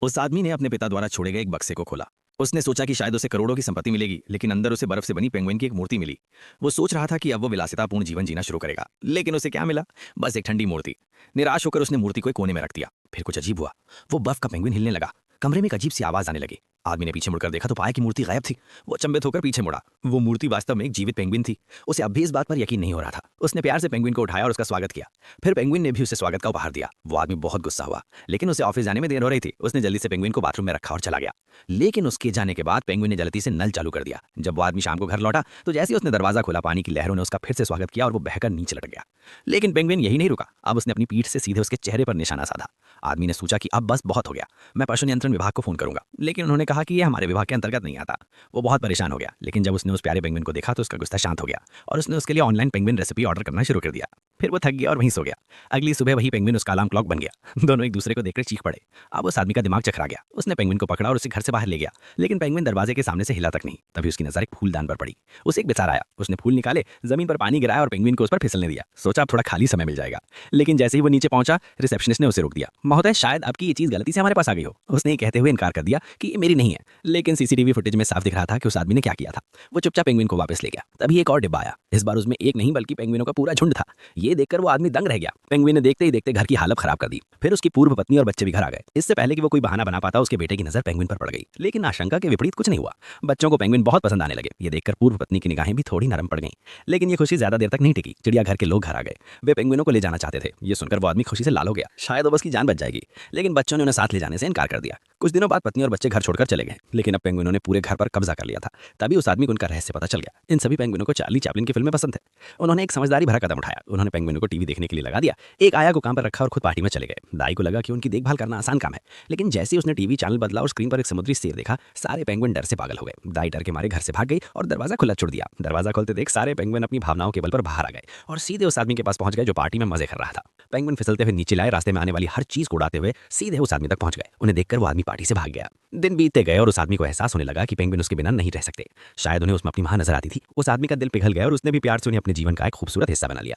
उस आदमी ने अपने पिता द्वारा छोड़े गए एक बक्से को खोला। उसने सोचा कि शायद उसे करोड़ों की संपत्ति मिलेगी, लेकिन अंदर उसे बर्फ से बनी पेंगुइन की एक मूर्ति मिली। वो सोच रहा था कि अब वो विलासितापूर्ण जीवन जीना शुरू करेगा, लेकिन उसे क्या मिला? बस एक ठंडी मूर्ति। निराश होकर उसने मूर्ति को एक कोने में रख दिया। फिर कुछ अजीब हुआ। वो बर्फ का पेंगुइन हिलने लगा। कमरे में एक अजीब सी आवाज आने लगी। आदमी ने पीछे मुड़कर देखा तो पाया कि मूर्ति गायब थी। वो अचंभित होकर पीछे मुड़ा। वो मूर्ति वास्तव में एक जीवित पेंगुइन थी। उसे अब भी इस बात पर यकीन नहीं हो रहा था। उसने प्यार से पेंगुइन को उठाया और उसका स्वागत किया। फिर पेंगुइन ने भी उसे स्वागत का उपहार दिया। वो आदमी बहुत गुस्सा हुआ, लेकिन उसे ऑफिस जाने में देर हो रही थी। उसने जल्दी से पेंगुइन को बाथरूम में रखा और चला गया। लेकिन उसके जाने के बाद पेंगुइन ने जल्दी से नल चालू कर दिया। जब वो आदमी शाम को घर लौटा तो जैसे ही उसने दरवाजा खोला, पानी की लहरों ने उसका फिर से स्वागत किया और वो बहकर नीचे लट गया। लेकिन पेंगुइन यही नहीं रुका। अब उसने अपनी पीठ से सीधे उसके चेहरे पर निशाना साधा। आदमी ने सोचा कि अब बस बहुत हो गया, मैं पशु नियंत्रण विभाग को फोन करूंगा, लेकिन उन्होंने कहा कि यह हमारे विभाग के अंतर्गत नहीं आता। वो बहुत परेशान हो गया, लेकिन जब उसने उस प्यारे पेंगुइन को देखा तो उसका गुस्सा शांत हो गया और उसने उसके लिए ऑनलाइन पेंगुइन रेसिपी ऑर्डर करना शुरू कर दिया। फिर वो थक गया और वहीं सो गया। अगली सुबह वही पेंगुइन उसका अलार्म क्लॉक बन गया। दोनों एक दूसरे को देखकर चीख पड़े। अब उस आदमी का दिमाग चकरा गया। उसने पेंगुइन को पकड़ा और उसे घर से बाहर ले गया, लेकिन पेंगुइन दरवाजे के सामने से हिला तक नहीं। तभी उसकी नजर एक फूलदान पर पड़ी। उसे एक बेचारा आया। उसने फूल निकाले, जमीन पर पानी गिराया और पेंगुइन को उस पर फिसलने दिया। सोचा अब थोड़ा खाली समय मिल जाएगा, लेकिन जैसे ही वो नीचे पहुंचा, रिसेप्शनिस्ट ने उसे रोक दिया। महोदय, शायद आपकी ये चीज गलती से हमारे पास आ गई हो। उसने ये कहते हुए इनकार कर दिया कि ये मेरी नहीं है, लेकिन सीसीटीवी फुटेज में साफ दिख रहा था कि उस आदमी ने क्या किया था। वो चुपचाप पेंगुइन को वापस ले गया। तभी एक और डिब्बा आया। इस बार उसमें एक नहीं बल्कि पेंगुइनों का पूरा झुंड था। ये देखकर वो आदमी दंग रह गया। पेंगुइन ने देखते ही देखते घर की हालत खराब कर दी। फिर उसकी पूर्व पत्नी और बच्चे भी घर आ गए। इससे पहले कि वो कोई बहाना बना पाता, उसके बेटे की नजर पेंगुइन पर पड़ गई। लेकिन आशंका के विपरीत कुछ नहीं हुआ। बच्चों को पेंगुइन बहुत पसंद आने लगे। ये देखकर पूर्व पत्नी की निगाहें भी थोड़ी नरम पड़ गईं। लेकिन ये खुशी ज्यादा देर तक नहीं टिकी। चिड़ियाघर के लोग घर आ गए। वे पेंगुइनों को ले जाना चाहते थे। ये सुनकर वो आदमी खुशी से लाल हो गया। शायद अब उसकी जान बच जाएगी, लेकिन बच्चों ने उन्हें साथ ले जाने से इनकार कर दिया। कुछ दिनों बाद पत्नी और बच्चे घर छोड़कर चले गए, लेकिन अब पेंगुइनों ने पूरे घर पर कब्जा कर लिया था। तभी उस आदमी को उनका रहस्य पता चल गया। इन सभी पेंगुइनों को चार्ली चैपलिन की फिल्में पसंद है। उन्होंने एक समझदारी भरा कदम उठाया। उन्होंने पेंगुइनों को टीवी देखने के लिए लगा दिया। एक आया को काम पर रखा और खुद पार्टी में चले गए। दाई को लगा कि उनकी देखभाल करना आसान काम है, लेकिन जैसे ही उसने टीवी चैनल बदला और स्क्रीन पर एक समुद्री शेर देखा, सारे पेंगुइन डर से पागल हो गए। दाई डर के मारे घर से भाग गई और दरवाजा खुला छोड़ दिया। दरवाजा खोलते देख सारे पेंगुइन अपनी भावनाओं के बल पर बाहर आ गए और सीधे उस आदमी के पास पहुंच गए जो पार्टी में मजे कर रहा था। पेंगुइन फिसलते हुए नीचे लाए, रास्ते में आने वाली हर चीज को उड़ाते हुए सीधे उस आदमी तक पहुंच गए। उन्हें देखकर वो आदमी पार्टी से भाग गया। दिन बीतते गए और उस आदमी को एहसास होने लगा कि पेंगुइन उसके बिना नहीं रह सकते। शायद उन्हें उसमें अपनी मां नजर आती थी। उस आदमी का दिल पिघल गया और उसने भी प्यार से उन्हें अपने जीवन का एक खूबसूरत हिस्सा बना लिया।